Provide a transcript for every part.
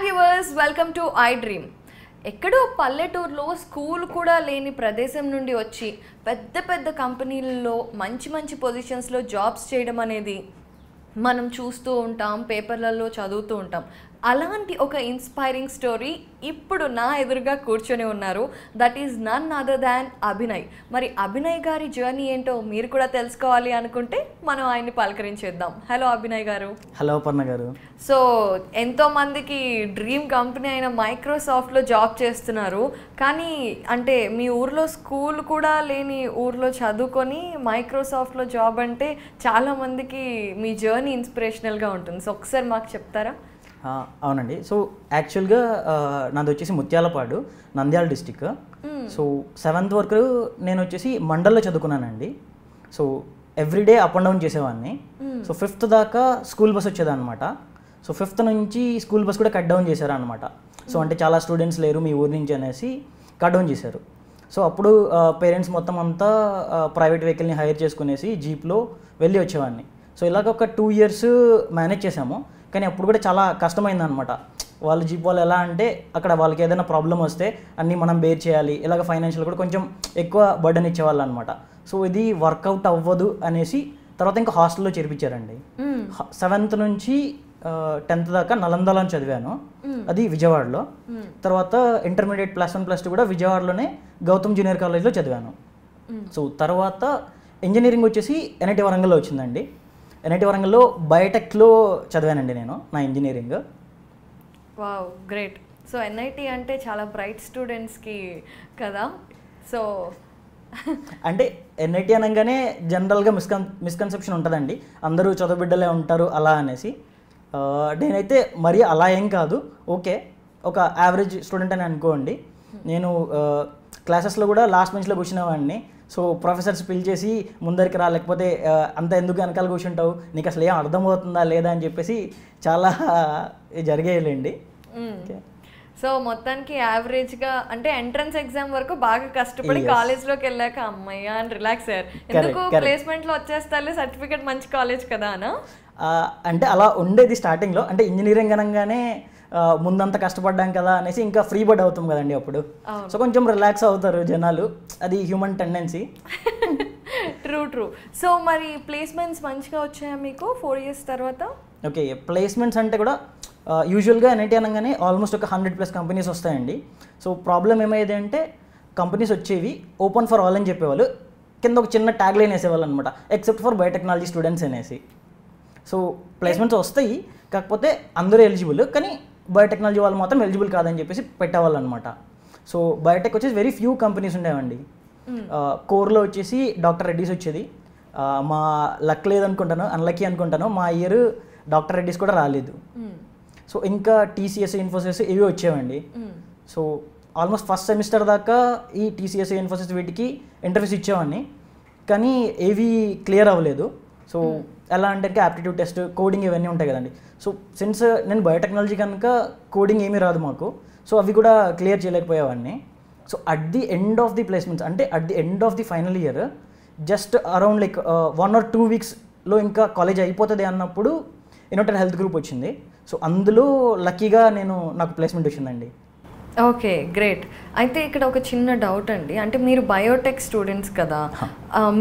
Viewers welcome to I dream. ఎక్కడో పల్లెటూరులో school కూడా లేని ప్రదేశం నుండి వచ్చి పెద్ద పెద్ద కంపెనీలలో మంచి మంచి పొజిషన్స్లో జాబ్స్ చేయడం అనేది మనం చూస్తూ ఉంటాం, పేపర్లలో చదువుతూ ఉంటాం. అలాంటి ఒక ఇన్స్పైరింగ్ స్టోరీ ఇప్పుడు నా ఎదురుగా కూర్చొని ఉన్నారు. That is none other than Abhinay. మరి అభినయ్ గారి జర్నీ ఏంటో మీరు కూడా తెలుసుకోవాలి అనుకుంటే మనం ఆయన్ని పలకరించేద్దాం. హలో అభినయ్ గారు. హలో పర్ణ గారు. సో ఎంతోమందికి డ్రీమ్ కంపెనీ అయిన మైక్రోసాఫ్ట్లో జాబ్ చేస్తున్నారు. కానీ అంటే మీ ఊర్లో స్కూల్ కూడా లేని ఊర్లో చదువుకొని మైక్రోసాఫ్ట్లో జాబ్ అంటే చాలామందికి మీ జర్నీ ఇన్స్పిరేషనల్గా ఉంటుంది. సో ఒకసారి మాకు చెప్తారా? అవునండి. సో యాక్చువల్గా నాది వచ్చేసి Mutyalapadu, Nandyal district. So 7th వరకు నేను వచ్చేసి మండల్లో చదువుకున్నానండి. So everyday up and down చేసేవాడిని. సో 5th దాకా స్కూల్ బస్ వచ్చేదన్నమాట. సో 5th నుంచి స్కూల్ బస్ కూడా కట్ డౌన్ చేశారు అనమాట. సో అంటే చాలా స్టూడెంట్స్ లేరు మీ ఊరి నుంచి అనేసి కట్ డౌన్ చేశారు. సో అప్పుడు పేరెంట్స్ మొత్తం అంతా ప్రైవేట్ వెహికల్ని హైర్ చేసుకునేసి జీప్లో వెళ్ళి వచ్చేవాడిని. సో ఇలాగ ఒక 2 years మేనేజ్ చేసాము. కానీ అప్పుడు కూడా చాలా కష్టమైందనమాట. వాళ్ళ జీప్ వాళ్ళు ఎలా అంటే అక్కడ వాళ్ళకి ఏదైనా ప్రాబ్లం వస్తే అన్నీ మనం బేర్ చేయాలి, ఇలాగ ఫైనాన్షియల్ కూడా కొంచెం ఎక్కువ బర్డన్ ఇచ్చేవాళ్ళు అనమాట. సో ఇది వర్కౌట్ అవ్వదు అనేసి తర్వాత ఇంకా హాస్టల్లో చేర్పించారండి. 7th నుంచి 10th దాకా నలందలో చదివాను, అది విజయవాడలో. తర్వాత ఇంటర్మీడియట్ +1 +2 కూడా విజయవాడలోనే గౌతమ్ జూనియర్ కాలేజ్లో చదివాను. సో తర్వాత ఇంజనీరింగ్ వచ్చేసి ఎన్ఐటి వరంగల్లో వచ్చిందండి. ఎన్ఐటి వరంగల్లో బయోటెక్లో చదివానండి నేను నా engineering. Wow, great. So NIT అంటే చాలా బ్రైట్ స్టూడెంట్స్కి కదా. సో అంటే ఎన్ఐటి అనగానే జనరల్గా మిస్కన్సెప్షన్ ఉంటుందండి, అందరూ చదువుబిడ్డలే ఉంటారు అలా అనేసి. నేనైతే మరీ అలా ఏం కాదు, ఓకే ఒక యావరేజ్ స్టూడెంట్ అని అనుకోండి. నేను క్లాసెస్లో కూడా లాస్ట్ బెంచ్లో కూర్చునేవాడిని. సో ప్రొఫెసర్స్ పిలిచేసి ముందరికి రా, లేకపోతే అంత ఎందుకు వెనకాల కూర్చుంటావు, నీకు అసలు ఏం అర్థమవుతుందా లేదా అని చెప్పేసి చాలా జరిగేయండి. సో మొత్తానికి యావరేజ్గా అంటే ఎంట్రన్స్ ఎగ్జామ్ వరకు బాగా కష్టపడి కాలేజ్లోకి వెళ్ళాక అమ్మయ్య అని రిలాక్స్ అయ్యారు. ఎందుకు ప్లేస్మెంట్లో వచ్చేస్తాలే, సర్టిఫికేట్ మంచి కాలేజ్ కదా అనా? అంటే అలా ఉండేది స్టార్టింగ్లో. అంటే ఇంజనీరింగ్ అనగానే ముందంతా కష్టపడ్డాం కదా అనేసి ఇంకా ఫ్రీ బర్డ్ అవుతాం కదండి అప్పుడు. సో కొంచెం రిలాక్స్ అవుతారు జనాలు, అది హ్యూమన్ టెండెన్సీ. ట్రూ. సో మరి ప్లేస్మెంట్స్ మంచిగా వచ్చాయా మీకు 4 years తర్వాత? ఓకే, ప్లేస్మెంట్స్ అంటే కూడా యూజువల్గా ఎన్ఐటి అనగానే ఆల్మోస్ట్ ఒక 100+ కంపెనీస్ వస్తాయండి. సో ప్రాబ్లం ఏమయ్యేది అంటే కంపెనీస్ వచ్చేవి ఓపెన్ ఫర్ ఆల్ అని చెప్పేవాళ్ళు, కింద ఒక చిన్న ట్యాగ్ లైన్ వేసేవాళ్ళు అనమాట, ఎక్సెప్ట్ ఫర్ బయోటెక్నాలజీ స్టూడెంట్స్ అనేసి. సో ప్లేస్మెంట్స్ వస్తాయి, కాకపోతే అందరూ ఎలిజిబుల్, కానీ బయోటెక్నాలజీ వాళ్ళు మాత్రం ఎలిజిబుల్ కాదని చెప్పేసి పెట్టేవాళ్ళు అనమాట. సో బయోటెక్ వచ్చేసి వెరీ ఫ్యూ కంపెనీస్ ఉండేవండి. కోర్లో వచ్చేసి డాక్టర్ రెడ్డీస్ వచ్చేది. మా లక్ లేదనుకుంటాను, అన్లక్కీ అనుకుంటాను, మా ఇయర్ డాక్టర్ రెడ్డీస్ కూడా రాలేదు. సో ఇంకా TCS, ఇన్ఫోసిస్ ఇవి వచ్చేవండి. సో ఆల్మోస్ట్ ఫస్ట్ సెమిస్టర్ దాకా ఈ TCS, ఇన్ఫోసిస్ వీటికి ఇంటర్వ్యూస్ ఇచ్చేవాడిని, కానీ ఏవి క్లియర్ అవ్వలేదు. సో ఎలా అంటే యాప్టిట్యూడ్ టెస్ట్, కోడింగ్ ఇవన్నీ ఉంటాయి కదండి. సో సిన్స్ నేను బయోటెక్నాలజీ కనుక కోడింగ్ ఏమీ రాదు మాకు, సో అవి కూడా క్లియర్ చేయలేకపోయేవాడిని. So at the end of the placements, అంటే at the end of the final year, just around like 1 or 2 weeksలో ఇంకా కాలేజ్ అయిపోతుంది అన్నప్పుడు ఇన్నోటెల్ హెల్త్ గ్రూప్ వచ్చింది. సో అందులో లక్కీగా నాకు ప్లేస్మెంట్ వచ్చిందండి. Okay, great. అయితే ఇక్కడ ఒక చిన్న డౌట్ అండి, అంటే మీరు బయోటెక్ స్టూడెంట్స్ కదా,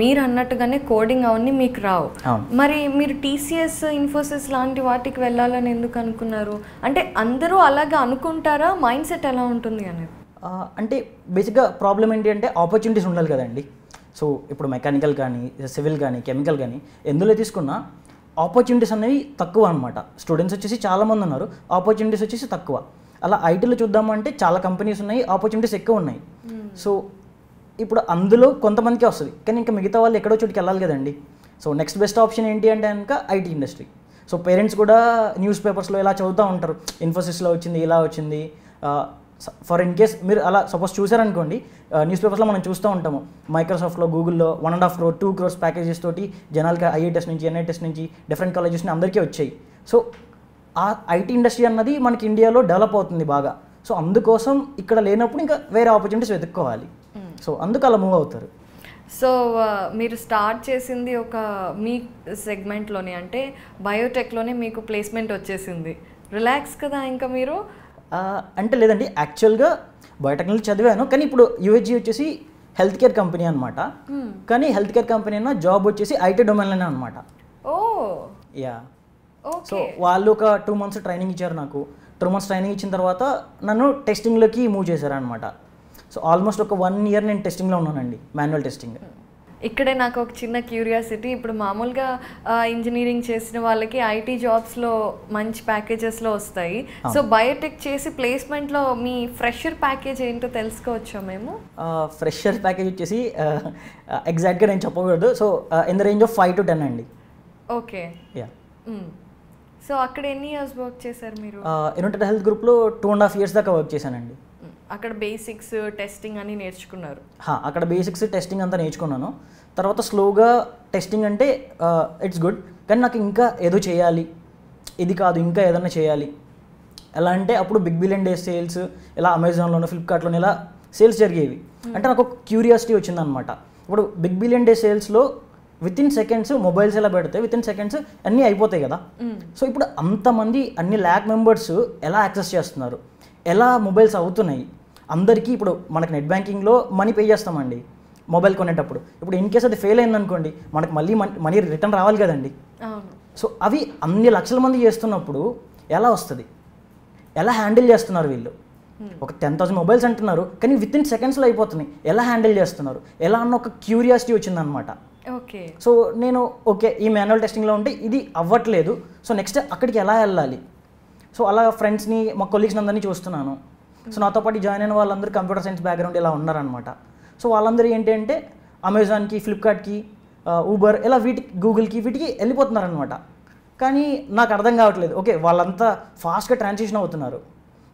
మీరు అన్నట్టుగానే కోడింగ్ అవన్నీ మీకు రావు, మరి మీరు TCS, ఇన్ఫోసిస్ లాంటి వాటికి వెళ్ళాలని ఎందుకు అనుకున్నారు? అంటే అందరూ అలాగా అనుకుంటారా? మైండ్ సెట్ ఎలా ఉంటుంది అనేది? అంటే బేసిక్గా ప్రాబ్లం ఏంటి అంటే ఆపర్చునిటీస్ ఉండాలి కదండి. సో ఇప్పుడు మెకానికల్ కానీ, సివిల్ కానీ, కెమికల్ కానీ ఎందులో తీసుకున్నా ఆపర్చునిటీస్ అనేవి తక్కువ అనమాట. స్టూడెంట్స్ వచ్చేసి చాలామంది ఉన్నారు, ఆపర్చునిటీస్ వచ్చేసి తక్కువ. అలా ఐటీలో చూద్దామంటే చాలా కంపెనీస్ ఉన్నాయి, ఆపర్చునిటీస్ ఎక్కువ ఉన్నాయి. సో ఇప్పుడు అందులో కొంతమందికి వస్తుంది, కానీ ఇంకా మిగతా వాళ్ళు ఎక్కడో చోటుకి వెళ్ళాలి కదండి. సో నెక్స్ట్ బెస్ట్ ఆప్షన్ ఏంటి అంటే కనుక ఐటీ ఇండస్ట్రీ. సో పేరెంట్స్ కూడా న్యూస్ పేపర్స్లో ఇలా చదువుతూ ఉంటారు, ఇన్ఫోసిస్లో వచ్చింది, ఇలా వచ్చింది. ఫర్ ఇన్ కేస్ మీరు అలా సపోజ్ చూసారనుకోండి, న్యూస్ పేపర్స్లో మనం చూస్తూ ఉంటాము, మైక్రోసాఫ్ట్లో, గూగుల్లో 1.5 crore 2 crores ప్యాకేజెస్ తోటి జనాలకి IITs నుంచి, NITs నుంచి, డిఫరెంట్ కాలేజెస్ నుంచి అందరికీ వచ్చాయి. సో ఆ ఐటీ ఇండస్ట్రీ అన్నది మనకి ఇండియాలో డెవలప్ అవుతుంది బాగా. సో అందుకోసం ఇక్కడ లేనప్పుడు ఇంకా వేరే ఆపర్చునిటీస్ వెతుక్కోవాలి. సో అందుకు అలా మూవ్ అవుతారు. సో మీరు స్టార్ట్ చేసింది ఒక మీ సెగ్మెంట్లోనే, అంటే బయోటెక్లోనే మీకు ప్లేస్మెంట్ వచ్చేసింది, రిలాక్స్ కదా ఇంకా మీరు? అంటే లేదండి, యాక్చువల్గా బయోటెక్నాలజీ చదివాను, కానీ ఇప్పుడు యూహెచ్జీ వచ్చేసి హెల్త్ కేర్ కంపెనీ అనమాట. కానీ హెల్త్ కేర్ కంపెనీ అయినా జాబ్ వచ్చేసి ఐటీ డొమైన్లోనే అనమాట. ఓ యా. సో వాళ్ళు ఒక 2 months ట్రైనింగ్ ఇచ్చారు నాకు. 2 months ట్రైనింగ్ ఇచ్చిన తర్వాత నన్ను టెస్టింగ్లోకి మూవ్ చేశారు అనమాట. సో ఆల్మోస్ట్ ఒక 1 year నేను టెస్టింగ్లో ఉన్నానండి, మాన్యువల్ టెస్టింగ్. ఇక్కడే నాకు ఒక చిన్న క్యూరియాసిటీ, ఇప్పుడు మామూలుగా ఇంజనీరింగ్ చేసిన వాళ్ళకి ఐటీ జాబ్స్లో మంచి ప్యాకేజెస్లో వస్తాయి. సో బయోటెక్ చేసి ప్లేస్మెంట్లో మీ ఫ్రెషర్ ప్యాకేజ్ ఏంటో తెలుసుకోవచ్చా మేము? ఫ్రెషర్ ప్యాకేజ్ వచ్చేసి ఎగ్జాక్ట్గా నేను చెప్పకూడదు. So in the range of 5 to 10 అండి. ఓకే. యా. సో అక్కడ ఎన్ని ఇయర్స్ వర్క్ చేశారు మీరు? యునైటెడ్ హెల్త్ గ్రూప్లో 2.5 years దాకా వర్క్ చేశానండి. అక్కడ బేసిక్స్ టెస్టింగ్ అని నేర్చుకున్నారు? అక్కడ బేసిక్స్ టెస్టింగ్ అంతా నేర్చుకున్నాను. తర్వాత స్లోగా టెస్టింగ్ అంటే ఇట్స్ గుడ్, కానీ నాకు ఇంకా ఏదో చేయాలి, ఇది కాదు ఇంకా ఏదైనా చేయాలి. ఎలా అంటే అప్పుడు బిగ్ బిలియన్ డేస్ సేల్స్ ఇలా అమెజాన్లోనూ ఫ్లిప్కార్ట్లోనూ ఇలా సేల్స్ జరిగేవి. అంటే నాకు ఒక క్యూరియాసిటీ వచ్చిందనమాట. ఇప్పుడు బిగ్ బిలియన్ డే సేల్స్లో వితిన్ సెకండ్స్ మొబైల్స్ ఎలా పెడితే వితిన్ సెకండ్స్ అన్నీ అయిపోతాయి కదా. సో ఇప్పుడు అంతమంది అన్ని lakh members ఎలా యాక్సెస్ చేస్తున్నారు, ఎలా మొబైల్స్ అవుతున్నాయి అందరికీ. ఇప్పుడు మనకి నెట్ బ్యాంకింగ్లో మనీ పే చేస్తామండి మొబైల్ కొనేటప్పుడు. ఇప్పుడు ఇన్ కేస్ అది ఫెయిల్ అయిందనుకోండి, మనకు మళ్ళీ మనీ రిటర్న్ రావాలి కదండి. సో అవి అన్ని లక్షల మంది చేస్తున్నప్పుడు ఎలా వస్తుంది, ఎలా హ్యాండిల్ చేస్తున్నారు వీళ్ళు? ఒక 10,000 మొబైల్స్ అంటున్నారు, కానీ వితిన్ సెకండ్స్లో అయిపోతున్నాయి, ఎలా హ్యాండిల్ చేస్తున్నారు, ఎలా అన్న ఒక క్యూరియాసిటీ వచ్చిందనమాట. ఓకే. సో నేను ఓకే ఈ మాన్యువల్ టెస్టింగ్లో ఉంటే ఇది అవ్వట్లేదు, సో నెక్స్ట్ అక్కడికి ఎలా వెళ్ళాలి. సో అలా ఫ్రెండ్స్ని మా కొలీగ్స్ని అందరినీ చూస్తున్నాను. సో నాతో పాటు జాయిన్ అయిన వాళ్ళందరూ కంప్యూటర్ సైన్స్ బ్యాక్గ్రౌండ్ ఇలా ఉన్నారనమాట. సో వాళ్ళందరూ ఏంటి అంటే అమెజాన్కి, ఫ్లిప్కార్ట్కి, ఊబర్ ఇలా గూగుల్కి వీటికి వెళ్ళిపోతున్నారనమాట. కానీ నాకు అర్థం కావట్లేదు. ఓకే వాళ్ళంతా ఫాస్ట్గా ట్రాన్సిషన్ అవుతున్నారు,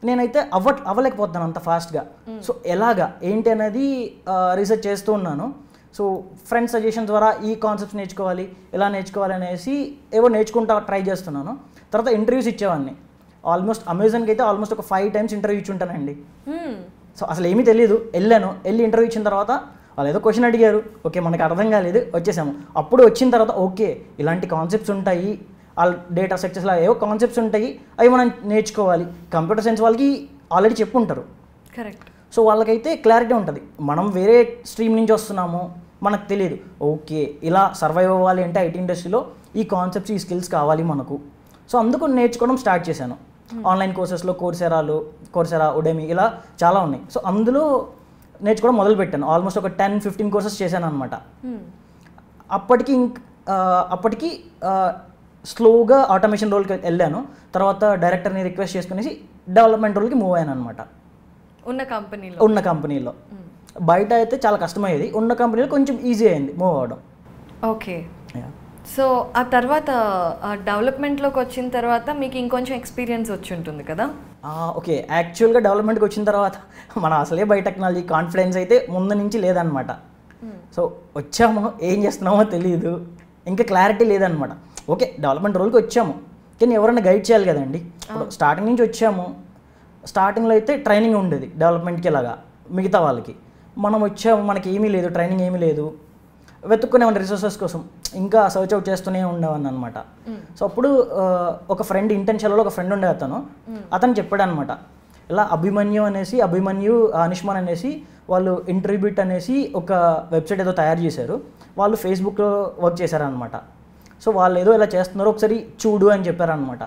నేనైతే అవ్వలేకపోతున్నాను అంత ఫాస్ట్గా. సో ఎలాగా ఏంటి అనేది రీసెర్చ్ చేస్తూ ఉన్నాను. సో ఫ్రెండ్స్ సజెషన్ ద్వారా ఈ కాన్సెప్ట్స్ నేర్చుకోవాలి, ఎలా నేర్చుకోవాలి అనేసి ఏవో నేర్చుకుంటా ట్రై చేస్తున్నాను. తర్వాత ఇంటర్వ్యూస్ ఇచ్చేవాడిని. ఆల్మోస్ట్ అమెజాన్కి అయితే ఆల్మోస్ట్ ఒక 5 times ఇంటర్వ్యూ ఇచ్చుంటానండి. సో అసలు ఏమీ తెలియదు, వెళ్ళి ఇంటర్వ్యూ ఇచ్చిన తర్వాత వాళ్ళు ఏదో క్వశ్చన్ అడిగారు, ఓకే మనకు అర్థం కాలేదు, వచ్చేసాము. అప్పుడు వచ్చిన తర్వాత ఓకే ఇలాంటి కాన్సెప్ట్స్ ఉంటాయి, వాళ్ళ డేటా స్ట్రక్చర్స్లో ఏవో కాన్సెప్ట్స్ ఉంటాయి, అవి మనం నేర్చుకోవాలి. కంప్యూటర్ సైన్స్ వాళ్ళకి ఆల్రెడీ చెప్పుంటారు. కరెక్ట్. సో వాళ్ళకైతే క్లారిటీ ఉంటుంది. మనం వేరే స్ట్రీమ్ నుంచి వస్తున్నాము, మనకు తెలియదు. ఓకే ఇలా సర్వైవ్ అవ్వాలి అంటే ఐటీ ఇండస్ట్రీలో ఈ కాన్సెప్ట్స్, ఈ స్కిల్స్ కావాలి మనకు. సో అందుకు నేర్చుకోవడం స్టార్ట్ చేశాను. ఆన్లైన్ కోర్సెస్లో కోర్సెరా, ఉడెమి ఇలా చాలా ఉన్నాయి. సో అందులో నేర్చుకోవడం మొదలుపెట్టాను. ఆల్మోస్ట్ ఒక 10-15 కోర్సెస్ చేశాను అనమాట. అప్పటికి స్లోగా ఆటోమేషన్ రోల్కి వెళ్ళాను. తర్వాత డైరెక్టర్ని రిక్వెస్ట్ చేసుకునేసి డెవలప్మెంట్ రోల్కి మూవ్ అయ్యాను అనమాట. ఉన్న కంపెనీలో బయట అయితే చాలా కష్టమయ్యేది, ఉన్న కంపెనీలో కొంచెం ఈజీ అయింది మూవ్ అవ్వడం. ఓకే. సో ఆ తర్వాత డెవలప్మెంట్లోకి వచ్చిన తర్వాత మీకు ఇంకొంచెం ఎక్స్పీరియన్స్ వచ్చి ఉంటుంది కదా? ఓకే. యాక్చువల్గా డెవలప్మెంట్కి వచ్చిన తర్వాత మన అసలే బయోటెక్నాలజీ కాన్ఫిడెన్స్ అయితే ముందు నుంచి లేదనమాట. సో వచ్చాము, ఏం చేస్తున్నామో తెలియదు, ఇంకా క్లారిటీ లేదనమాట. ఓకే డెవలప్మెంట్ రోల్కి వచ్చాము, కానీ ఎవరైనా గైడ్ చేయాలి కదండి. ఇప్పుడు స్టార్టింగ్ నుంచి వచ్చాము, స్టార్టింగ్లో అయితే ట్రైనింగ్ ఉండేది డెవలప్మెంట్కి ఇలాగా మిగతా వాళ్ళకి. మనం వచ్చాము, మనకి ఏమీ లేదు, ట్రైనింగ్ ఏమీ లేదు, వెతుక్కునేవాడిని రిసోర్సెస్ కోసం, ఇంకా సర్చ్ అవుట్ చేస్తూనే ఉండేవాడిని అనమాట. సో అప్పుడు ఒక ఫ్రెండ్, ఇంటెన్షన్లో ఒక ఫ్రెండ్ ఉండే అతను చెప్పాడు అనమాట, ఇలా అభిమన్యు అనిష్మాన్ అనేసి వాళ్ళు ఇంటర్వ్యూబిట్ అనేసి ఒక వెబ్సైట్ ఏదో తయారు చేశారు. వాళ్ళు ఫేస్బుక్లో వర్క్ చేశారనమాట. సో వాళ్ళు ఏదో ఇలా చేస్తున్నారు, ఒకసారి చూడు అని చెప్పారనమాట.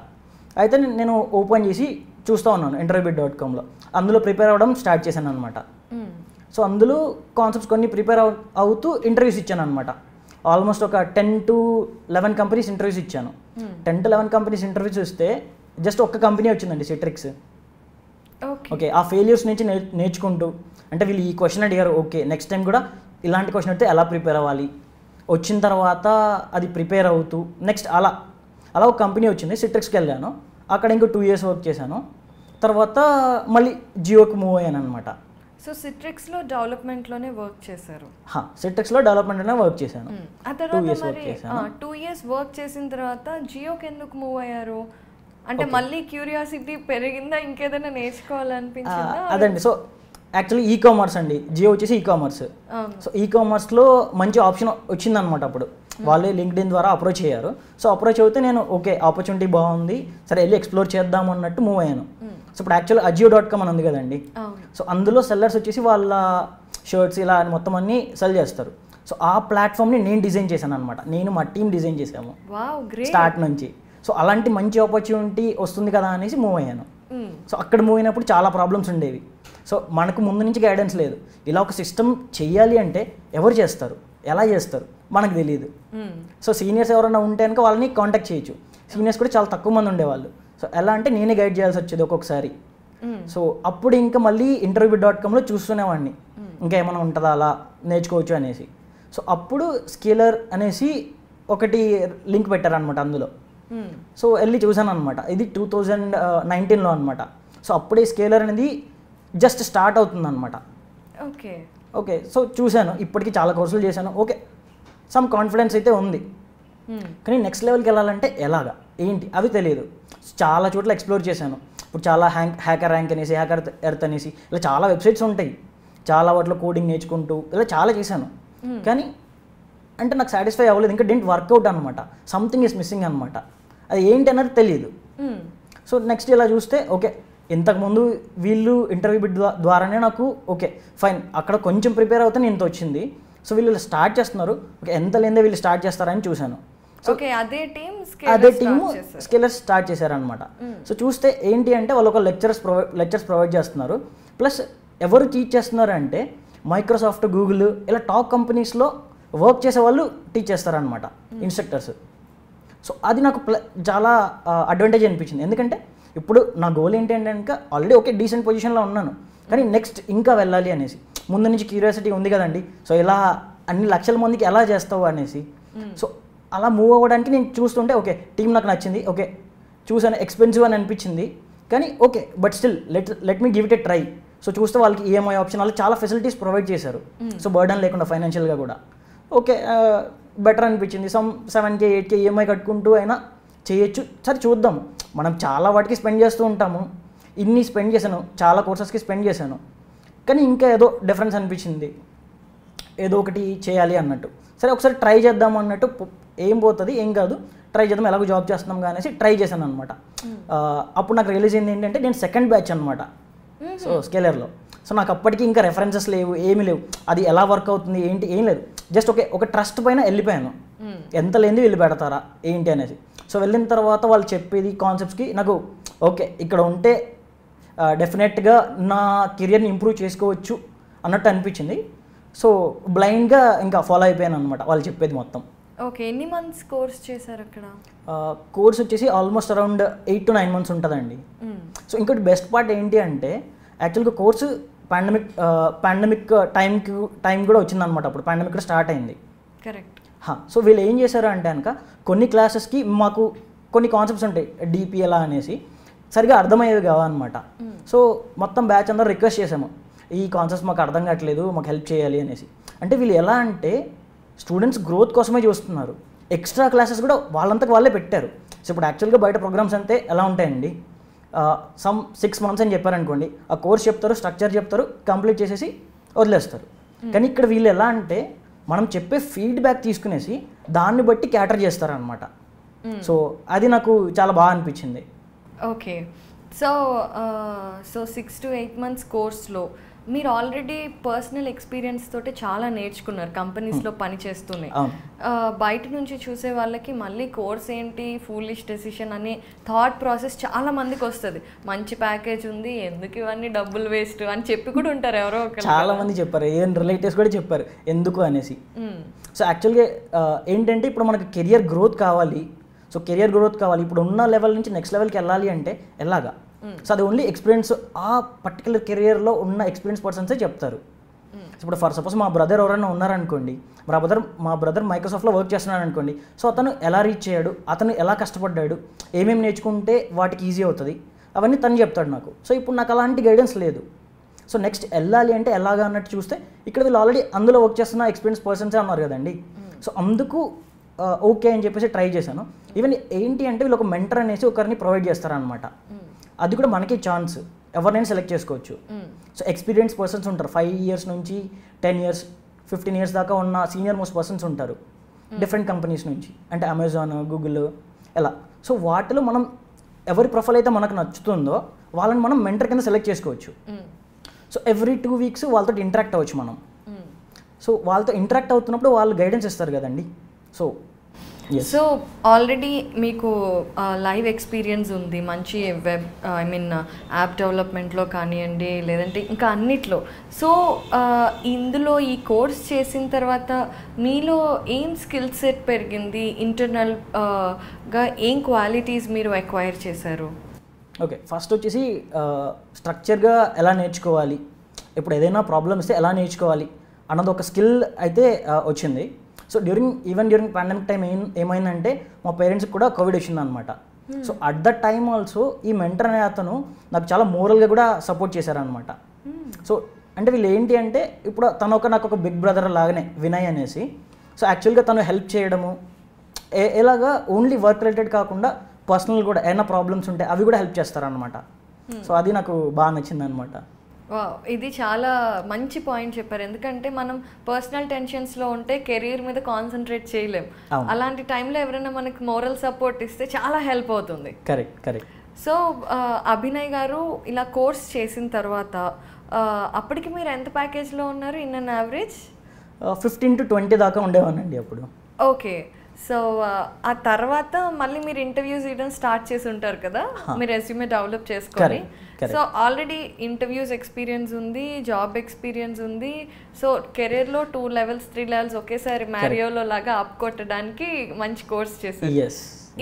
అయితే నేను ఓపెన్ చేసి చూస్తూ ఉన్నాను interviewbit.comలో. అందులో ప్రిపేర్ అవ్వడం స్టార్ట్ చేశాను అనమాట. సో అందులో కాన్సెప్ట్స్ కొన్ని ప్రిపేర్ అవుతూ ఇంటర్వ్యూస్ ఇచ్చాను అనమాట. ఆల్మోస్ట్ ఒక 10 to 11 కంపెనీస్ ఇంటర్వ్యూస్ ఇచ్చాను. 10 to 11 కంపెనీస్ ఇంటర్వ్యూస్ ఇస్తే జస్ట్ ఒక్క కంపెనీ వచ్చిందండి, సిట్రిక్స్. ఓకే ఆ ఫెయిల్యూర్స్ నుంచి నేర్చుకుంటూ, అంటే వీళ్ళు ఈ క్వశ్చన్ అడిగారు, ఓకే నెక్స్ట్ టైం కూడా ఇలాంటి క్వశ్చన్ అయితే ఎలా ప్రిపేర్ అవ్వాలి, వచ్చిన తర్వాత అది ప్రిపేర్ అవుతూ నెక్స్ట్ అలా ఒక కంపెనీ వచ్చింది, సిట్రిక్స్కి వెళ్ళాను. అక్కడ ఇంకో 2 years వర్క్ చేశాను. తర్వాత మళ్ళీ జియోకి మూవ్ అయ్యాను అనమాట. సో సిట్రిక్స్లో డెవలప్మెంట్లోనే వర్క్ చేశారు? సిట్రిక్స్లో డెవలప్మెంట్లోనే వర్క్ చేశాను. ఆ తర్వాత 2 years వర్క్ చేసిన తర్వాత జియోకి ఎందుకు మూవ్ అయ్యారు? అంటే మళ్ళీ క్యూరియాసిటీ పెరిగిందా, ఇంకేదైనా నేర్చుకోవాలనిపించిందా? అదండి. సో యాక్చువల్లీ ఈ కామర్స్ అండి, జియో వచ్చేసి ఈ కామర్స్. సో ఈ కామర్స్లో మంచి ఆప్షన్ వచ్చిందనమాట. అప్పుడు వాళ్ళే లింక్డ్ఇన్ ద్వారా అప్రోచ్ అయ్యారు. సో అప్రోచ్ అయితే నేను ఓకే ఆపర్చునిటీ బాగుంది, సరే వెళ్ళి ఎక్స్ప్లోర్ చేద్దాం అన్నట్టు మూవ్ అయ్యాను. సో ఇప్పుడు యాక్చువల్ Ajio.com అని ఉంది కదండి, సో అందులో సెల్లర్స్ వచ్చేసి వాళ్ళ షర్ట్స్ ఇలా మొత్తం అన్నీ సెల్ చేస్తారు. సో ఆ ప్లాట్ఫామ్ని నేను డిజైన్ చేశాను అనమాట, నేను మా టీం డిజైన్ చేసాము స్టార్ట్ నుంచి. సో అలాంటి మంచి ఆపర్చునిటీ వస్తుంది కదా అనేసి మూవ్ అయ్యాను. సో అక్కడ మూవ్ అయినప్పుడు చాలా ప్రాబ్లమ్స్ ఉండేవి. సో మనకు ముందు నుంచి గైడెన్స్ లేదు. ఇలా ఒక సిస్టమ్ చెయ్యాలి అంటే ఎవరు చేస్తారు, ఎలా చేస్తారు మనకు తెలియదు. సో సీనియర్స్ ఎవరైనా ఉంటే కనుక వాళ్ళని కాంటాక్ట్ చేయొచ్చు. సీనియర్స్ కూడా చాలా తక్కువ మంది ఉండేవాళ్ళు. సో ఎలా అంటే నేనే గైడ్ చేయాల్సి వచ్చేది ఒక్కొక్కసారి. సో అప్పుడు ఇంకా మళ్ళీ interview.comలో చూసుకునేవాడిని ఇంకా ఏమైనా ఉంటుందా అలా నేర్చుకోవచ్చు అనేసి. సో అప్పుడు స్కేలర్ అనేసి ఒకటి లింక్ పెట్టారనమాట అందులో. సో వెళ్ళి చూసాను అనమాట. ఇది 2019లో అనమాట. సో అప్పుడే స్కేలర్ అనేది జస్ట్ స్టార్ట్ అవుతుంది అనమాట. ఓకే సో చూశాను, ఇప్పటికీ చాలా కోర్సులు చేశాను. ఓకే సమ్ కాన్ఫిడెన్స్ అయితే ఉంది, కానీ నెక్స్ట్ లెవెల్కి వెళ్ళాలంటే ఎలాగా ఏంటి అవి తెలియదు. చాలా చోట్ల ఎక్స్ప్లోర్ చేశాను. ఇప్పుడు చాలా హ్యాకర్ ర్యాంక్ అనేసి, హ్యాకర్ ఎర్త్ అనేసి ఇలా చాలా వెబ్సైట్స్ ఉంటాయి. చాలా వాటిలో కోడింగ్ నేర్చుకుంటూ ఇలా చాలా చేశాను, కానీ అంటే నాకు సాటిస్ఫై అవ్వలేదు. ఇంకా డెంట్ వర్కౌట్ అనమాట. సంథింగ్ ఈస్ మిస్సింగ్ అనమాట. అది ఏంటి అన్నది తెలియదు. సో నెక్స్ట్ ఇలా చూస్తే ఓకే ఇంతకుముందు వీళ్ళు ఇంటర్వ్యూ బిట్ ద్వారానే నాకు ఓకే ఫైన్ అక్కడ కొంచెం ప్రిపేర్ అవుతాను ఇంత వచ్చింది. సో వీళ్ళు స్టార్ట్ చేస్తున్నారు, ఓకే ఎంత లేదే వీళ్ళు స్టార్ట్ చేస్తారని చూశాను. సో అదే టీము స్కేలర్స్ స్టార్ట్ చేశారనమాట. సో చూస్తే ఏంటి అంటే వాళ్ళు ఒక లెక్చర్స్ ప్రొవైడ్ చేస్తున్నారు. ప్లస్ ఎవరు టీచ్ చేస్తున్నారు అంటే మైక్రోసాఫ్ట్, గూగుల్ ఇలా టాప్ కంపెనీస్లో వర్క్ చేసే వాళ్ళు టీచ్ చేస్తారనమాట, ఇన్స్ట్రక్టర్స్. సో అది నాకు చాలా అడ్వాంటేజ్ అనిపించింది. ఎందుకంటే ఇప్పుడు నా గోల్ ఏంటి అంటే కనుక ఆల్రెడీ ఓకే డీసెంట్ పొజిషన్లో ఉన్నాను, కానీ నెక్స్ట్ ఇంకా వెళ్ళాలి అనేసి ముందు నుంచి క్యూరియాసిటీ ఉంది కదండి. సో ఇలా అన్ని లక్షల మందికి ఎలా చేస్తావు అనేసి. సో అలా మూవ్ అవ్వడానికి నేను చూస్తుంటే ఓకే టీం నాకు నచ్చింది, ఓకే చూసాను ఎక్స్పెన్సివ్ అని అనిపించింది, కానీ okay but still let me give it a try. So చూస్తే వాళ్ళకి ఈఎంఐ ఆప్షన్ వాళ్ళు చాలా ఫెసిలిటీస్ ప్రొవైడ్ చేశారు. సో బర్డన్ లేకుండా ఫైనాన్షియల్గా కూడా ఓకే బెటర్ అనిపించింది. 7K 8K ఈఎంఐ కట్టుకుంటూ అయినా చేయొచ్చు. సరే చూద్దాం, మనం చాలా వాటికి స్పెండ్ చేస్తూ ఉంటాము. ఇన్ని స్పెండ్ చేశాను, చాలా కోర్సెస్కి స్పెండ్ చేశాను, కానీ ఇంకా ఏదో డిఫరెన్స్ అనిపించింది, ఏదో ఒకటి చేయాలి అన్నట్టు. సరే ఒకసారి ట్రై చేద్దాం అన్నట్టు, ఏం పోతుంది ఏం కాదు ట్రై చేద్దాం, ఎలాగో జాబ్ చేస్తున్నాం అనేసి ట్రై చేశాను అనమాట. అప్పుడు నాకు రియలైజ్ అయింది ఏంటంటే నేను సెకండ్ బ్యాచ్ అనమాట సో స్కేలర్లో. సో నాకు అప్పటికి ఇంకా రెఫరెన్సెస్ లేవు, ఏమీ లేవు, అది ఎలా వర్క్ అవుతుంది ఏంటి ఏం లేదు. జస్ట్ ఒక ట్రస్ట్ పైన వెళ్ళిపోయాను, ఎంత లేనిది వీళ్ళు పెడతారా ఏంటి అనేసి. సో వెళ్ళిన తర్వాత వాళ్ళు చెప్పేది కాన్సెప్ట్స్కి నాకు ఓకే ఇక్కడ ఉంటే డెఫినెట్గా నా కెరియర్ని ఇంప్రూవ్ చేసుకోవచ్చు అన్నట్టు అనిపించింది. సో బ్లైండ్గా ఇంకా ఫాలో అయిపోయాను అనమాట వాళ్ళు చెప్పేది మొత్తం. ఓకే ఎన్ని మంత్స్ కోర్స్ చేశారు అక్కడ? కోర్స్ వచ్చేసి ఆల్మోస్ట్ అరౌండ్ 8 to 9 months ఉంటుందండి. సో ఇంకోటి బెస్ట్ పార్ట్ ఏంటి అంటే యాక్చువల్గా కోర్సు పాండమిక్ టైం కూడా వచ్చిందనమాట. అప్పుడు పాండమిక్ కూడా స్టార్ట్ అయింది. కరెక్ట్. సో వీళ్ళు ఏం చేశారు అంటే కనుక కొన్ని క్లాసెస్కి మాకు కొన్ని కాన్సెప్ట్స్ ఉంటాయి డిపి ఎలా అనేసి సరిగా అర్థమయ్యేవి కావన్నమాట. సో మొత్తం బ్యాచ్ అందరూ రిక్వెస్ట్ చేసాము, ఈ కాన్సెప్ట్స్ మాకు అర్థం కావట్లేదు, మాకు హెల్ప్ చేయాలి అనేసి. అంటే వీళ్ళు ఎలా అంటే స్టూడెంట్స్ గ్రోత్ కోసమే చూస్తున్నారు. ఎక్స్ట్రా క్లాసెస్ కూడా వాళ్ళంతకు వాళ్ళే పెట్టారు. సో ఇప్పుడు యాక్చువల్గా బయట ప్రోగ్రామ్స్ అంతే ఎలా ఉంటాయండి, 6 months అని చెప్పారనుకోండి, ఆ కోర్స్ చెప్తారు, స్ట్రక్చర్ చెప్తారు, కంప్లీట్ చేసేసి వదిలేస్తారు. కానీ ఇక్కడ వీళ్ళు ఎలా అంటే మనం చెప్పే ఫీడ్బ్యాక్ తీసుకునేసి దాన్ని బట్టి క్యాటర్ చేస్తారనమాట. సో అది నాకు చాలా బాగా అనిపించింది. ఓకే సో 6 to 8 months కోర్స్లో మీరు ఆల్రెడీ పర్సనల్ ఎక్స్పీరియన్స్ తోటి చాలా నేర్చుకున్నారు కంపెనీస్లో పని చేస్తూనే. బయట నుంచి చూసే వాళ్ళకి మళ్ళీ కోర్స్ ఏంటి ఫూలిష్ డెసిషన్ అనే థాట్ ప్రాసెస్ చాలా మందికి వస్తుంది. మంచి ప్యాకేజ్ ఉంది, ఎందుకు ఇవన్నీ డబ్బులు వేస్ట్ అని చెప్పి కూడా ఉంటారు ఎవరో ఒకరు. చాలా మంది చెప్పారు, ఏం రిలేటివ్స్ కూడా చెప్పారు ఎందుకు అనేసి. సో యాక్చువల్గా ఏంటంటే ఇప్పుడు మనకు కెరియర్ గ్రోత్ కావాలి. సో కెరియర్ గ్రోత్ కావాలి, ఇప్పుడు ఉన్న లెవెల్ నుంచి నెక్స్ట్ లెవెల్కి వెళ్ళాలి అంటే ఎలాగా. సో అది ఓన్లీ ఎక్స్పీరియన్స్, ఆ పర్టికులర్ కెరియర్లో ఉన్న ఎక్స్పీరియన్స్ పర్సన్సే చెప్తారు. ఇప్పుడు ఫర్ సపోజ్ మా బ్రదర్ ఎవరైనా ఉన్నారనుకోండి, మా బ్రదర్ మైక్రోసాఫ్ట్లో వర్క్ చేస్తున్నాడు అనుకోండి. సో అతను ఎలా రీచ్ అయ్యాడు, అతను ఎలా కష్టపడ్డాడు, ఏమేమి నేర్చుకుంటే వాటికి ఈజీ అవుతుంది, అవన్నీ తను చెప్తాడు నాకు. సో ఇప్పుడు నాకు అలాంటి గైడెన్స్ లేదు. సో నెక్స్ట్ వెళ్ళాలి అంటే ఎలాగా అన్నట్టు చూస్తే ఇక్కడ వీళ్ళు ఆల్రెడీ అందులో వర్క్ చేస్తున్న ఎక్స్పీరియన్స్ పర్సన్సే అన్నారు కదండి. సో అందుకు ఓకే అని చెప్పేసి ట్రై చేశాను. ఈవెన్ ఏంటి అంటే వీళ్ళు ఒక మెంటర్ అనేసి ఒకరిని ప్రొవైడ్ చేస్తారనమాట. అది కూడా మనకి ఛాన్స్, ఎవరినైనా సెలెక్ట్ చేసుకోవచ్చు. సో ఎక్స్పీరియన్స్ పర్సన్స్ ఉంటారు, 5 years నుంచి 10 years 15 years దాకా ఉన్న సీనియర్ మోస్ట్ పర్సన్స్ ఉంటారు. డిఫరెంట్ కంపెనీస్ నుంచి, అంటే అమెజాన్, గూగుల్ ఎలా. సో వాటిలో మనం ఎవరి ప్రొఫైల్ అయితే మనకు నచ్చుతుందో వాళ్ళని మనం మెంటర్ కింద సెలెక్ట్ చేసుకోవచ్చు. సో ఎవ్రీ 2 వీక్స్ వాళ్ళతో ఇంటరాక్ట్ అవ్వచ్చు మనం. సో వాళ్ళతో ఇంటరాక్ట్ అవుతున్నప్పుడు వాళ్ళు గైడెన్స్ ఇస్తారు కదండి. సో సో ఆల్రెడీ మీకు లైవ్ ఎక్స్పీరియన్స్ ఉంది, మంచి వెబ్ యాప్ డెవలప్మెంట్లో కానివ్వండి, లేదంటే ఇంకా అన్నిట్లో. సో ఇందులో ఈ కోర్స్ చేసిన తర్వాత మీలో ఏం స్కిల్ సెట్ పెరిగింది, ఇంటర్నల్గా ఏం క్వాలిటీస్ మీరు అక్వైర్ చేశారు? ఓకే, ఫస్ట్ వచ్చేసి స్ట్రక్చర్గా ఎలా నేర్చుకోవాలి, ఇప్పుడు ఏదైనా ప్రాబ్లమ్ ఇస్తే ఎలా నేర్చుకోవాలి అన్నది ఒక స్కిల్ అయితే వచ్చింది. సో డ్యూరింగ్ పాండమిక్ టైం ఏమైందంటే మా పేరెంట్స్కి కూడా కోవిడ్ వచ్చింది అనమాట. So at the time also ఈ మెంటర్ అనే అతను నాకు చాలా మోరల్గా కూడా సపోర్ట్ చేశారనమాట. సో అంటే వీళ్ళు ఏంటి అంటే ఇప్పుడు నాకు ఒక బిగ్ బ్రదర్ లాగానే వినయ్ అనేసి. సో యాక్చువల్గా తను హెల్ప్ చేయడము ఎలాగా ఓన్లీ వర్క్ రిలేటెడ్ కాకుండా పర్సనల్ కూడా ఏమైనా ప్రాబ్లమ్స్ ఉంటే అవి కూడా హెల్ప్ చేస్తారనమాట. సో అది నాకు బాగా నచ్చింది అనమాట. ఇది చాలా మంచి పాయింట్ చెప్పారు. ఎందుకంటే మనం పర్సనల్ టెన్షన్స్లో ఉంటే కెరీర్ మీద కాన్సన్ట్రేట్ చేయలేం. అలాంటి టైంలో ఎవరైనా మనకి మోరల్ సపోర్ట్ ఇస్తే చాలా హెల్ప్ అవుతుంది. కరెక్ట్. సో అభినయ్ గారు ఇలా కోర్స్ చేసిన తర్వాత అప్పటికి మీరు ఎంత ప్యాకేజ్లో ఉన్నారు ఇన్ అన్ యావరేజ్? 15 to 20 దాకా ఉండేవానండి అప్పుడు. ఓకే. సో ఆ తర్వాత మళ్ళీ మీరు ఇంటర్వ్యూస్ ఇవ్వడం స్టార్ట్ చేసి ఉంటారు కదా, మీరు రెజ్యూమే డెవలప్ చేసుకొని. సో ఆల్రెడీ ఇంటర్వ్యూస్ ఎక్స్పీరియన్స్ ఉంది, జాబ్ ఎక్స్పీరియన్స్ ఉంది. సో కెరీర్లో 2 levels 3 levels ఒకేసారి మ్యారియోలో లాగా అప్ కొట్టడానికి మంచి కోర్స్ చేశారు.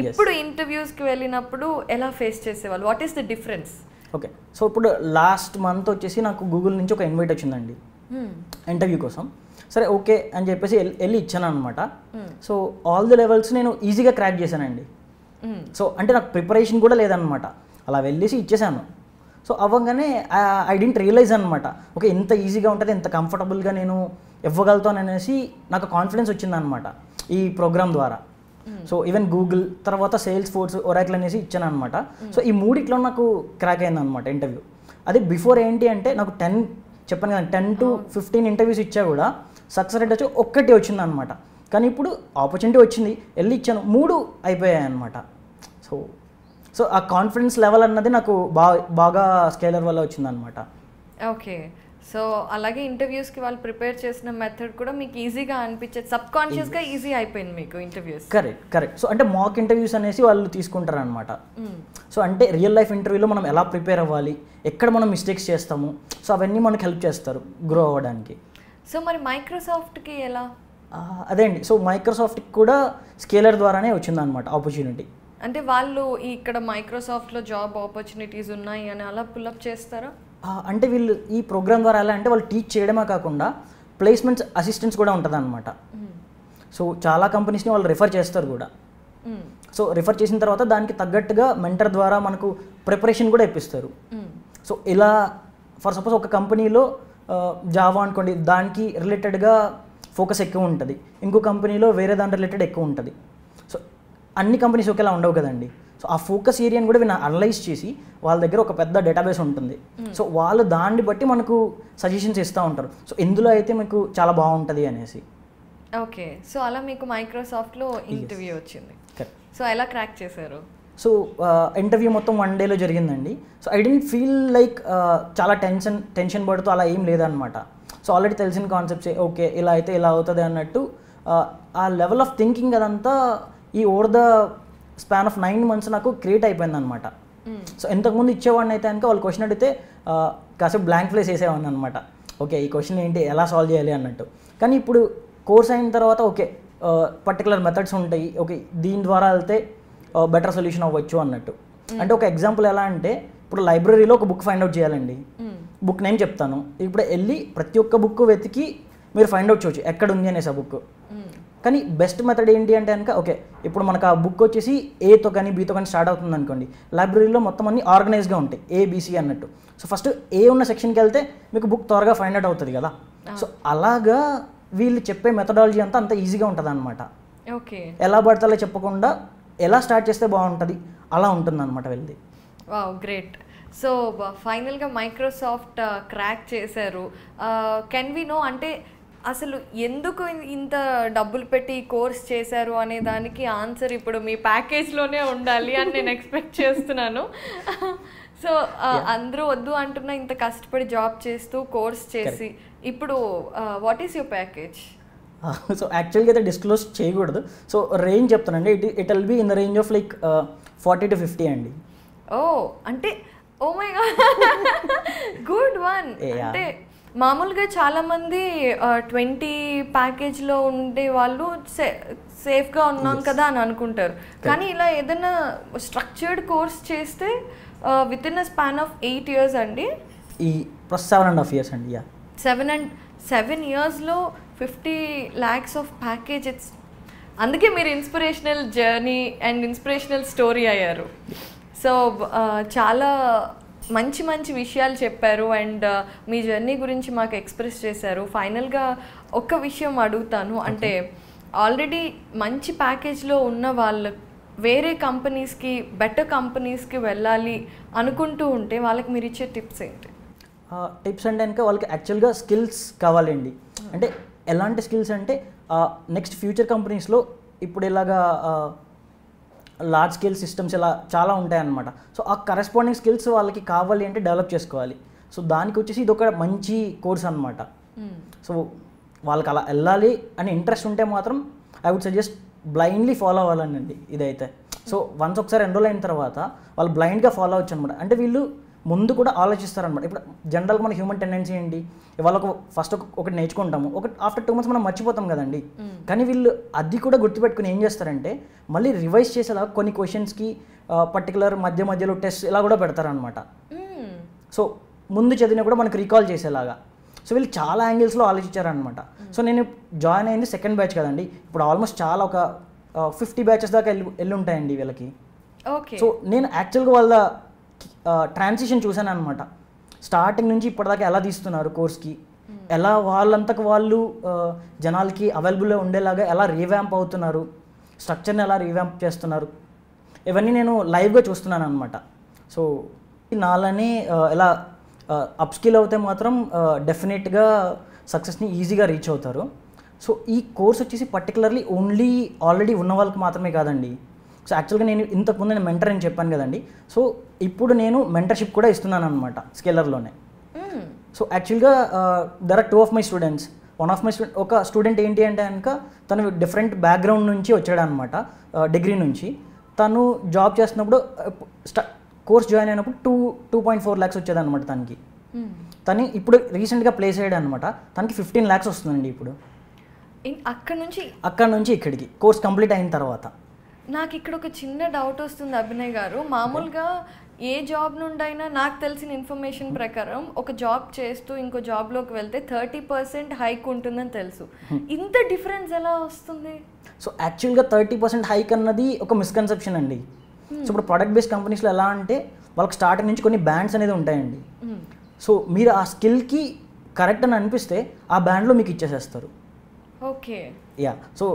ఇప్పుడు ఇంటర్వ్యూస్కి వెళ్ళినప్పుడు ఎలా ఫేస్ చేసేవాళ్ళు? What is the difference? Okay, so ఇప్పుడు లాస్ట్ మంత్ వచ్చేసి నాకు గూగుల్ నుంచి ఒక ఇన్వైట్ వచ్చిందండి ఇంటర్వ్యూ కోసం. సరే ఓకే అని చెప్పేసి వెళ్ళి ఇచ్చాను అనమాట. సో ఆల్ ది లెవెల్స్ నేను ఈజీగా క్రాక్ చేశానండి. సో అంటే నాకు ప్రిపరేషన్ కూడా లేదనమాట, అలా వెళ్ళేసి ఇచ్చేసాను. సో అవ్వగానే ఐ డింట్ రియలైజ్ అనమాట, ఓకే ఇంత ఈజీగా ఉంటుంది, ఇంత కంఫర్టబుల్గా నేను ఇవ్వగలుగుతాను అనేసి నాకు కాన్ఫిడెన్స్ వచ్చిందనమాట ఈ ప్రోగ్రామ్ ద్వారా. సో ఈవెన్ గూగుల్ తర్వాత సేల్స్ ఫోర్స్, ఒరాకిల్ అనేసి ఇచ్చాను అనమాట. సో ఈ మూడిట్లో నాకు క్రాక్ అయిందనమాట ఇంటర్వ్యూ. అదే బిఫోర్ ఏంటి అంటే నాకు చెప్పాను కదా 10 to 15 ఇంటర్వ్యూస్ ఇచ్చా కూడా సక్సెస్ రేట్ వచ్చి ఒక్కటి వచ్చిందనమాట. కానీ ఇప్పుడు ఆపర్చునిటీ వచ్చింది, వెళ్ళి ఇచ్చాను, 3 అయిపోయాయి అనమాట. సో ఆ కాన్ఫిడెన్స్ లెవెల్ అన్నది నాకు బాగా స్కేలర్ వల్ల వచ్చిందనమాట. ఓకే. సో అలాగే ఇంటర్వ్యూస్కి వాళ్ళు ప్రిపేర్ చేసిన మెథడ్ కూడా మీకు ఈజీగా అనిపించేది, సబ్ కాన్షియస్గా ఈజీ అయిపోయింది మీకు ఇంటర్వ్యూస్? కరెక్ట్. సో అంటే మాక్ ఇంటర్వ్యూస్ అనేసి వాళ్ళు తీసుకుంటారు అనమాట. సో అంటే రియల్ లైఫ్ ఇంటర్వ్యూలో మనం ఎలా ప్రిపేర్ అవ్వాలి, ఎక్కడ మనం మిస్టేక్స్ చేస్తాము, సో అవన్నీ మనకు హెల్ప్ చేస్తారు గ్రో అవ్వడానికి. సో మరి మైక్రోసాఫ్ట్కి ఎలా? అదే అండి, సో మైక్రోసాఫ్ట్కి కూడా స్కేలర్ ద్వారానే వచ్చిందనమాట ఆపర్చునిటీ. అంటే వాళ్ళు ఇక్కడ మైక్రోసాఫ్ట్లో జాబ్ ఆపర్చునిటీస్ ఉన్నాయి అని అలా పుల్అప్ చేస్తారా? అంటే వీళ్ళు ఈ ప్రోగ్రామ్ ద్వారా ఎలా అంటే వాళ్ళు టీచ్ చేయడమే కాకుండా ప్లేస్మెంట్స్ అసిస్టెంట్స్ కూడా ఉంటుంది అనమాట. సో చాలా కంపెనీస్ని వాళ్ళు రిఫర్ చేస్తారు కూడా. సో రిఫర్ చేసిన తర్వాత దానికి తగ్గట్టుగా మెంటర్ ద్వారా మనకు ప్రిపరేషన్ కూడా ఇప్పిస్తారు. సో ఇలా ఫర్ సపోజ్ ఒక కంపెనీలో జావా అనుకోండి, దానికి రిలేటెడ్గా ఫోకస్ ఎక్కువ ఉంటుంది, ఇంకో కంపెనీలో వేరే దాని రిలేటెడ్ ఎక్కువ ఉంటుంది. సో అన్ని కంపెనీస్ ఒకేలా ఉండవు కదండి. సో ఆ ఫోకస్ ఏరియాని కూడా వీళ్ళు అనలైజ్ చేసి వాళ్ళ దగ్గర ఒక పెద్ద డేటాబేస్ ఉంటుంది. సో వాళ్ళు దాన్ని బట్టి మనకు సజెషన్స్ ఇస్తూ ఉంటారు. సో ఇందులో అయితే మీకు చాలా బాగుంటుంది అనేసి. ఓకే. సో అలా మీకు మైక్రోసాఫ్ట్లో ఇంటర్వ్యూ వచ్చింది. సో ఎలా క్రాక్ చేశారు? సో ఇంటర్వ్యూ మొత్తం 1 dayలో జరిగిందండి. So I didn't feel like చాలా టెన్షన్ పడుతూ అలా ఏం లేదనమాట. సో ఆల్రెడీ తెలిసిన కాన్సెప్ట్సే, ఓకే ఇలా అయితే ఇలా అవుతుంది అన్నట్టు ఆ లెవెల్ ఆఫ్ థింకింగ్ అదంతా ఈ over the span of 9 months నాకు క్రియేట్ అయిపోయింది అనమాట. సో ఇంతకుముందు ఇచ్చేవాడిని అయితే కనుక వాళ్ళు క్వశ్చన్ అడిగితే కాసేపు బ్లాంక్ ప్లేస్ వేసేవాడిని అనమాట. ఓకే ఈ క్వశ్చన్ ఏంటి, ఎలా సాల్వ్ చేయాలి అన్నట్టు. కానీ ఇప్పుడు కోర్స్ అయిన తర్వాత ఓకే పర్టికులర్ మెథడ్స్ ఉంటాయి, ఓకే దీని ద్వారా వెళ్తే బెటర్ సొల్యూషన్ అవ్వచ్చు అన్నట్టు. అంటే ఒక ఎగ్జాంపుల్ ఎలా అంటే ఇప్పుడు లైబ్రరీలో ఒక బుక్ ఫైండ్ అవుట్ చేయాలండి, బుక్ నేమ్ చెప్తాను, ఇప్పుడు వెళ్ళి ప్రతి ఒక్క బుక్ వెతికి మీరు ఫైండ్ అవుట్ చేయొచ్చు ఎక్కడ ఉంది అనేసి ఆ బుక్. కానీ బెస్ట్ మెథడ్ ఏంటి అంటే కనుక ఓకే ఇప్పుడు మనకు ఆ బుక్ వచ్చేసి ఏతో కానీ బీతో కానీ స్టార్ట్ అవుతుంది అనుకోండి, లైబ్రరీలో మొత్తం అన్ని ఆర్గనైజ్గా ఉంటాయి ఏబీసీ అన్నట్టు. సో ఫస్ట్ ఏ ఉన్న సెక్షన్కి వెళ్తే మీకు బుక్ త్వరగా ఫైండ్ అవుట్ అవుతుంది కదా. సో అలాగా వీళ్ళు చెప్పే మెథడాలజీ అంతా ఈజీగా ఉంటుంది అనమాట. ఓకే, ఎలా పడతాలో చెప్పకుండా ఎలా స్టార్ట్ చేస్తే బాగుంటుంది అలా ఉంటుంది అనమాట వెళ్ళి. Wow, great. సో ఫైనల్గా మైక్రోసాఫ్ట్ క్రాక్ చేశారు. కెన్ వి నో అంటే అసలు ఎందుకు ఇంత డబ్బులు పెట్టి కోర్స్ చేశారు అనే దానికి ఆన్సర్ ఇప్పుడు మీ ప్యాకేజ్లోనే ఉండాలి అని నేను ఎక్స్పెక్ట్ చేస్తున్నాను. సో అందరూ వద్దు అంటున్నా ఇంత కష్టపడి జాబ్ చేస్తూ కోర్స్ చేసి ఇప్పుడు what is your package? So యాక్చువల్గా అయితే డిస్క్లోజ్ చేయకూడదు. సో రేంజ్ చెప్తానండి. It will be in the range of like 40 to 50 అండి. ఓ అంటే oh my God, good one. అంటే మామూలుగా చాలామంది 20 ప్యాకేజ్లో ఉండే వాళ్ళు సేఫ్గా ఉన్నాం కదా అని అనుకుంటారు. కానీ ఇలా ఏదైనా స్ట్రక్చర్డ్ కోర్స్ చేస్తే with in a span of 8 years అండి. ఈ 7.5 years అండి. 7 yearsలో 50 lakhs ఆఫ్ ప్యాకేజ్. ఇట్స్ అందుకే మీరు inspirational journey and inspirational story అయ్యారు. సో చాలా మంచి మంచి విషయాలు చెప్పారు అండ్ మీ జర్నీ గురించి మాకు ఎక్స్ప్రెస్ చేశారు. ఫైనల్గా ఒక్క విషయం అడుగుతాను, అంటే ఆల్రెడీ మంచి ప్యాకేజ్లో ఉన్న వాళ్ళు వేరే కంపెనీస్కి బెటర్ కంపెనీస్కి వెళ్ళాలి అనుకుంటూ ఉంటే వాళ్ళకి మీరు ఇచ్చే టిప్స్ ఏంటి? టిప్స్ అంటే కనుక వాళ్ళకి యాక్చువల్గా స్కిల్స్ కావాలండి. అంటే ఎలాంటి స్కిల్స్ అంటే నెక్స్ట్ ఫ్యూచర్ కంపెనీస్లో ఇప్పుడు ఇలాగా లార్జ్ స్కేల్ సిస్టమ్స్ ఇలా చాలా ఉంటాయన్నమాట. సో ఆ కరెస్పాండింగ్ స్కిల్స్ వాళ్ళకి కావాలి అంటే డెవలప్ చేసుకోవాలి. సో దానికి వచ్చేసి ఇది ఒక మంచి కోర్స్ అనమాట. సో వాళ్ళకి అలా వెళ్ళాలి అని ఇంట్రెస్ట్ ఉంటే మాత్రం I would suggest blindly follow అవ్వాలండి ఇదైతే. సో వన్స్ ఒకసారి ఎన్రోల్ అయిన తర్వాత వాళ్ళు బ్లైండ్గా ఫాలో అవ్వచ్చు అనమాట. అంటే వీళ్ళు ముందు కూడా ఆలోచిస్తారనమాట. ఇప్పుడు జనరల్గా మన హ్యూమన్ టెండెన్సీ ఏంటి, ఇవాళ ఫస్ట్ ఒకటి నేర్చుకుంటాము, ఆఫ్టర్ 2 months మనం మర్చిపోతాం కదండి. కానీ వీళ్ళు అది కూడా గుర్తుపెట్టుకుని ఏం చేస్తారంటే మళ్ళీ రివైజ్ చేసేలా కొన్ని క్వశ్చన్స్కి పర్టికులర్ మధ్యలో టెస్ట్ ఇలా కూడా పెడతారనమాట. సో ముందు చదివినా కూడా మనకు రీకాల్ చేసేలాగా. సో వీళ్ళు చాలా యాంగిల్స్లో ఆలోచించారనమాట. సో నేను జాయిన్ అయింది 2nd batch కదండి. ఇప్పుడు ఆల్మోస్ట్ చాలా ఒక 50 batches దాకా వెళ్ళి ఉంటాయండి వీళ్ళకి. ఓకే. సో నేను యాక్చువల్గా వాళ్ళ ట్రాన్సిషన్ చూశాను అనమాట. స్టార్టింగ్ నుంచి ఇప్పటిదాకా ఎలా తీస్తున్నారు కోర్స్కి, ఎలా వాళ్ళంతకు వాళ్ళు జనాలకి అవైలబుల్గా ఉండేలాగా ఎలా రీవ్యాంప్ అవుతున్నారు, స్ట్రక్చర్ని ఎలా రీవ్యాంప్ చేస్తున్నారు, ఇవన్నీ నేను లైవ్గా చూస్తున్నాను అనమాట. సో నాలని ఎలా అప్స్కిల్ అవుతే మాత్రం డెఫినెట్గా సక్సెస్ని ఈజీగా రీచ్ అవుతారు. సో ఈ కోర్స్ వచ్చేసి పర్టికులర్లీ ఓన్లీ ఆల్రెడీ ఉన్న వాళ్ళకి మాత్రమే కాదండి. సో యాక్చువల్గా నేను ఇంతకుముందు నేను మెంటర్ అని చెప్పాను కదండి. సో ఇప్పుడు నేను మెంటర్షిప్ కూడా ఇస్తున్నాను అనమాట స్కేలర్లోనే. సో యాక్చువల్గా there are 2 of my students. One of my ఒక స్టూడెంట్ ఏంటి అంటే కనుక తను డిఫరెంట్ బ్యాక్గ్రౌండ్ నుంచి వచ్చాడు అనమాట, డిగ్రీ నుంచి. తను జాబ్ చేస్తున్నప్పుడు కోర్స్ జాయిన్ అయినప్పుడు 2.4 lakhs వచ్చేదన్నమాట తనకి. తను ఇప్పుడు రీసెంట్గా ప్లేస్ అయ్యాడు అనమాట. తనకి 15 lakhs వస్తుందండి ఇప్పుడు. అక్కడ నుంచి ఇక్కడికి కోర్స్ కంప్లీట్ అయిన తర్వాత. నాకు ఇక్కడ ఒక చిన్న డౌట్ వస్తుంది అభినయ్ గారు. మామూలుగా ఏ జాబ్ నుండైనా నాకు తెలిసిన ఇన్ఫర్మేషన్ ప్రకారం ఒక జాబ్ చేస్తూ ఇంకో జాబ్లోకి వెళ్తే 30% హైక్ ఉంటుందని తెలుసు. ఇంత డిఫరెన్స్ ఎలా వస్తుంది? సో యాక్చువల్గా 30% హైక్ అన్నది ఒక మిస్కన్సెప్షన్ అండి. సో ఇప్పుడు ప్రొడక్ట్ బేస్డ్ కంపెనీస్లో ఎలా అంటే వాళ్ళకి స్టార్టింగ్ నుంచి కొన్ని బ్యాండ్స్ అనేది ఉంటాయండి. సో మీరు ఆ స్కిల్కి కరెక్ట్ అని అనిపిస్తే ఆ బ్యాండ్లో మీకు ఇచ్చేసేస్తారు. Okay. Yeah. So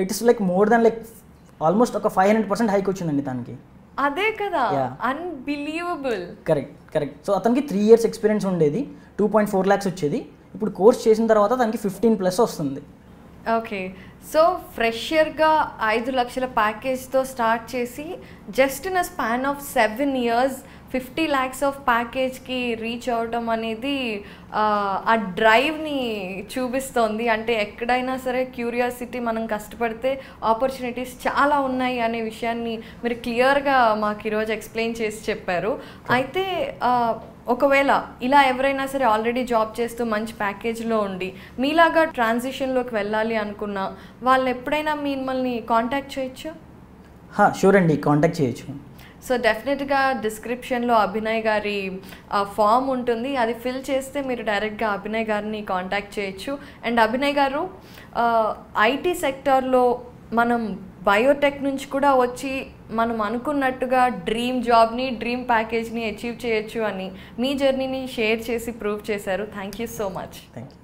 it is like more than like almost ఒక 500% హైక్ వచ్చిందండి తనకి. అదే కదా, అన్బిలీవబుల్. కరెక్ట్. సో అతనికి 3 years ఎక్స్పీరియన్స్ ఉండేది, 2.4 lakhs వచ్చేది. ఇప్పుడు కోర్స్ చేసిన తర్వాత తనకి 15+ వస్తుంది. ఓకే. సో ఫ్రెషర్గా 5 లక్షల ప్యాకేజ్తో స్టార్ట్ చేసి just in a span of 7 years 50 lakhs of ప్యాకేజ్కి రీచ్ అవడం అనేది ఆ డ్రైవ్ని చూపిస్తోంది. అంటే ఎక్కడైనా సరే క్యూరియాసిటీ, మనం కష్టపడితే ఆపర్చునిటీస్ చాలా ఉన్నాయి అనే విషయాన్ని మీరు క్లియర్గా మాకు ఈరోజు ఎక్స్ప్లెయిన్ చేసి చెప్పారు. అయితే ఒకవేళ ఇలా ఎవరైనా సరే ఆల్రెడీ జాబ్ చేస్తూ మంచి ప్యాకేజ్లో ఉండి మీలాగా ట్రాన్సిషన్లోకి వెళ్ళాలి అనుకున్నా వాళ్ళు ఎప్పుడైనా మిమ్మల్ని కాంటాక్ట్ చేయొచ్చు? షూర్ అండి, కాంటాక్ట్ చేయొచ్చు. సో డెఫినెట్గా డిస్క్రిప్షన్లో అభినయ్ గారి ఫామ్ ఉంటుంది, అది ఫిల్ చేస్తే మీరు డైరెక్ట్గా అభినయ్ గారిని కాంటాక్ట్ చేయొచ్చు. అండ్ అభినయ్ గారు ఐటీ సెక్టార్లో మనం బయోటెక్ నుంచి కూడా వచ్చి మనం అనుకున్నట్టుగా డ్రీమ్ జాబ్ని, డ్రీమ్ ప్యాకేజ్ని అచీవ్ చేయొచ్చు అని మీ జర్నీని షేర్ చేసి ప్రూవ్ చేశారు. Thank you so much. Thank you.